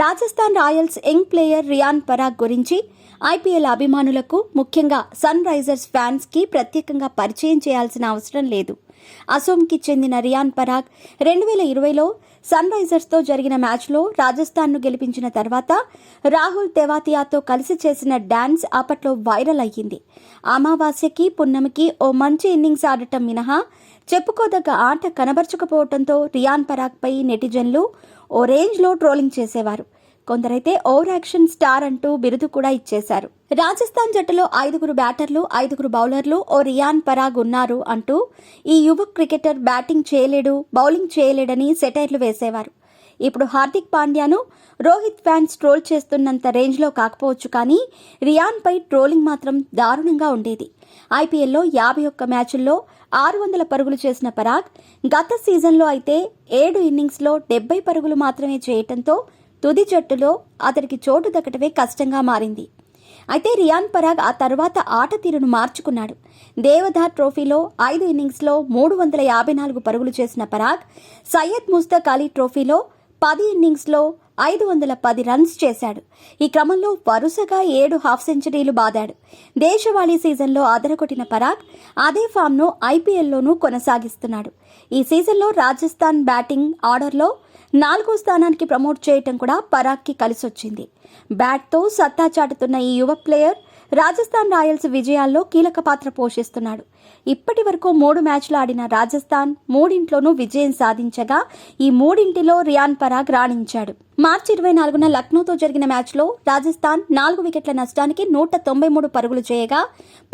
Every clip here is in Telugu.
Rajasthan royals young player Riyan Parag గురించి ఐపీఎల్ అభిమానులకు, ముఖ్యంగా సన్ రైజర్స్ ఫ్యాన్స్ కి ప్రత్యేకంగా పరిచయం చేయాల్సిన అవసరం లేదు. అసోంకి చెందిన రియాన్ పరాగ్ 2020లో సన్ రైజర్స్తో జరిగిన మ్యాచ్లో రాజస్థాన్ను గెలిపించిన తర్వాత రాహుల్ తెవాతియాతో కలిసి చేసిన డాన్స్ అప్పట్లో వైరల్ అయ్యింది. అమావాస్యకి, పున్నమికి ఓ మంచి ఇన్నింగ్స్ ఆడటం మినహా చెప్పుకోదగ్గ ఆట కనబరచకపోవడంతో రియాన్ పరాగ్పై నెటిజన్లు ఓ రేంజ్లో ట్రోలింగ్ చేసేవారు. కొందరైతే ఓవర్ యాక్షన్ స్టార్ అంటూ బిరుదు కూడా ఇచ్చేశారు. రాజస్థాన్ జట్టులో 5 బ్యాటర్లు, 5 బౌలర్లు ఓ రియాన్ పరాగ్ ఉన్నారు అంటూ ఈ యువ క్రికెటర్ బ్యాటింగ్ చేయలేడు, బౌలింగ్ చేయలేడని సెటైర్లు వేసేవారు. ఇప్పుడు హార్దిక్ పాండ్యాను రోహిత్ ఫ్యాన్స్ ట్రోల్ చేస్తున్నంత రేంజ్లో కాకపోవచ్చు, కానీ రియాన్ పై ట్రోలింగ్ మాత్రం దారుణంగా ఉండేది. ఐపీఎల్లో 51 మ్యాచుల్లో 600 పరుగులు చేసిన పరాగ్ గత సీజన్లో అయితే 7 ఇన్నింగ్స్లో 70 పరుగులు మాత్రమే చేయటంతో తుది జట్టులో అతడికి చోటు దక్కటమే కష్టంగా మారింది. అయితే రియాన్ పరాగ్ ఆ తర్వాత ఆట తీరును మార్చుకున్నాడు. దేవధార్ ట్రోఫీలో 5 ఇన్నింగ్స్లో 354 పరుగులు చేసిన పరాగ్ సయ్యద్ ముస్తక్ అలీ ట్రోఫీలో 10 ఇన్నింగ్స్లో 510 రన్స్ చేశాడు. ఈ క్రమంలో వరుసగా 7 హాఫ్ సెంచరీలు బాదాడు. దేశవాళీ సీజన్లో అదరగొట్టిన పరాగ్ అదే ఫామ్ను ఐపీఎల్లోనూ కొనసాగిస్తున్నాడు. ఈ సీజన్లో రాజస్థాన్ బ్యాటింగ్ ఆర్డర్లో 4వ స్థానానికి ప్రమోట్ చేయటం కూడా పరాగ్కి కలిసొచ్చింది. బ్యాట్తో సత్తా చాటుతున్న ఈ యువ ప్లేయర్ రాజస్థాన్ రాయల్స్ విజయాల్లో కీలక పాత్ర పోషిస్తున్నాడు. ఇప్పటి వరకు 3 మ్యాచ్లు ఆడిన రాజస్థాన్ 3 విజయం సాధించగా ఈ 3 రియాన్ పరాగ్ రాణించాడు. మార్చి 24న లక్నోతో జరిగిన మ్యాచ్లో రాజస్థాన్ 4 వికెట్ల నష్టానికి 193 పరుగులు చేయగా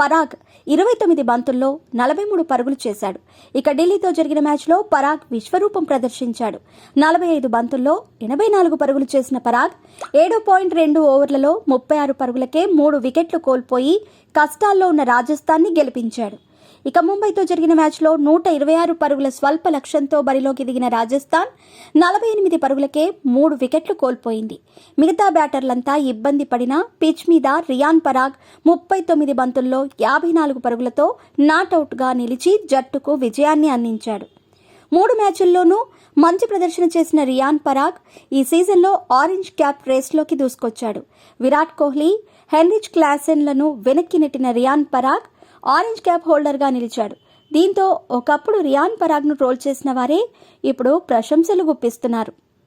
పరాగ్ 29 బంతుల్లో 43 పరుగులు చేశాడు. ఇక ఢిల్లీతో జరిగిన మ్యాచ్లో పరాగ్ విశ్వరూపం ప్రదర్శించాడు. 45 బంతుల్లో 84 పరుగులు చేసిన పరాగ్ 7.2 ఓవర్లలో 36 పరుగులకే 3 వికెట్లు కోల్పోయి కష్టాల్లో ఉన్న రాజస్థాన్ని గెలిపించాడు. ఇక ముంబైతో జరిగిన మ్యాచ్లో 126 పరుగుల స్వల్ప లక్ష్యంతో బరిలోకి దిగిన రాజస్థాన్ 48 పరుగులకే 3 వికెట్లు కోల్పోయింది. మిగతా బ్యాటర్లంతా ఇబ్బంది పడినా పిచ్ మీద రియాన్ పరాగ్ 39 బంతుల్లో 54 పరుగులతో నాటౌట్గా నిలిచి జట్టుకు విజయాన్ని అందించాడు. 3 మ్యాచుల్లోనూ మంచి ప్రదర్శన చేసిన రియాన్ పరాగ్ ఈ సీజన్లో ఆరెంజ్ క్యాప్ రేస్లోకి దూసుకొచ్చాడు. విరాట్ కోహ్లీ, హెన్రిచ్ క్లాసెన్లను వెనక్కి నెట్టిన రియాన్ పరాగ్ ఆరెంజ్ క్యాప్ హోల్డర్గా నిలిచాడు. దీంతో ఒకప్పుడు రియాన్ పరాగ్ను ట్రోల్ చేసిన వారే ఇప్పుడు ప్రశంసలు గుప్పిస్తున్నారు.